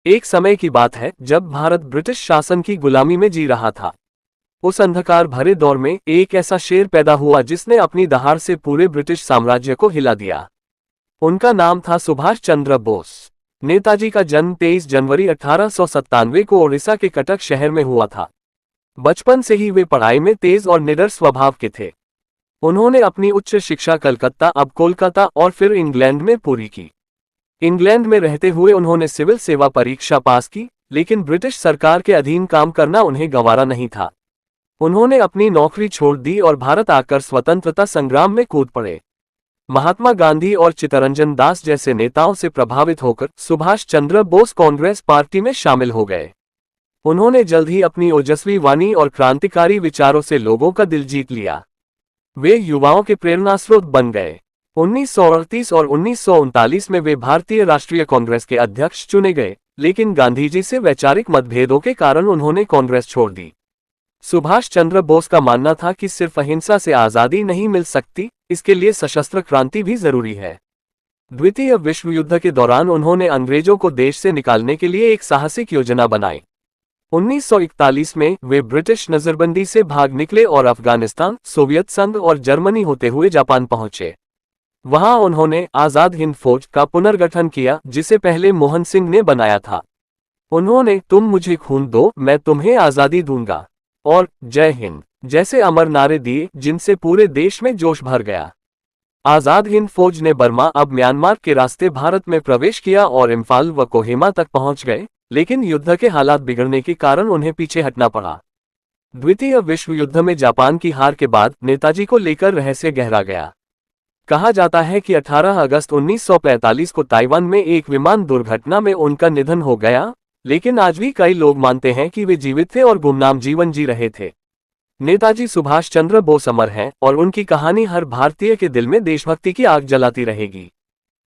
एक समय की बात है जब भारत ब्रिटिश शासन की गुलामी में जी रहा था। उस अंधकार भरे दौर में एक ऐसा शेर पैदा हुआ जिसने अपनी दहाड़ से पूरे ब्रिटिश साम्राज्य को हिला दिया। उनका नाम था सुभाष चंद्र बोस। नेताजी का जन्म 23 जनवरी 1897 को ओडिशा के कटक शहर में हुआ था। बचपन से ही वे पढ़ाई में तेज और निडर स्वभाव के थे। उन्होंने अपनी उच्च शिक्षा कलकत्ता, अब कोलकाता और फिर इंग्लैंड में पूरी की। इंग्लैंड में रहते हुए उन्होंने सिविल सेवा परीक्षा पास की, लेकिन ब्रिटिश सरकार के अधीन काम करना उन्हें गंवारा नहीं था। उन्होंने अपनी नौकरी छोड़ दी और भारत आकर स्वतंत्रता संग्राम में कूद पड़े। महात्मा गांधी और चित्तरंजन दास जैसे नेताओं से प्रभावित होकर सुभाष चंद्र बोस कांग्रेस पार्टी में शामिल हो गए। उन्होंने जल्द ही अपनी ओजस्वी वाणी और क्रांतिकारी विचारों से लोगों का दिल जीत लिया। वे युवाओं के प्रेरणास्रोत बन गए। 1938 और 1939 में वे भारतीय राष्ट्रीय कांग्रेस के अध्यक्ष चुने गए, लेकिन गांधीजी से वैचारिक मतभेदों के कारण उन्होंने कांग्रेस छोड़ दी। सुभाष चंद्र बोस का मानना था कि सिर्फ अहिंसा से आजादी नहीं मिल सकती, इसके लिए सशस्त्र क्रांति भी जरूरी है। द्वितीय विश्व युद्ध के दौरान उन्होंने अंग्रेजों को देश से निकालने के लिए एक साहसिक योजना बनाई। 1941 में वे ब्रिटिश नजरबंदी से भाग निकले और अफगानिस्तान, सोवियत संघ और जर्मनी होते हुए जापान पहुंचे। वहां उन्होंने आजाद हिंद फौज का पुनर्गठन किया, जिसे पहले मोहन सिंह ने बनाया था। उन्होंने तुम मुझे खून दो, मैं तुम्हें आजादी दूंगा और जय हिंद जैसे अमर नारे दिए, जिनसे पूरे देश में जोश भर गया। आजाद हिंद फौज ने बर्मा, अब म्यांमार के रास्ते भारत में प्रवेश किया और इम्फाल व कोहिमा तक पहुंच गए, लेकिन युद्ध के हालात बिगड़ने के कारण उन्हें पीछे हटना पड़ा। द्वितीय विश्व युद्ध में जापान की हार के बाद नेताजी को लेकर रहस्य गहरा गया। कहा जाता है कि 18 अगस्त 1945 को ताइवान में एक विमान दुर्घटना में उनका निधन हो गया, लेकिन आज भी कई लोग मानते हैं कि वे जीवित थे और गुमनाम जीवन जी रहे थे। नेताजी सुभाष चंद्र बोस अमर हैं और उनकी कहानी हर भारतीय के दिल में देशभक्ति की आग जलाती रहेगी।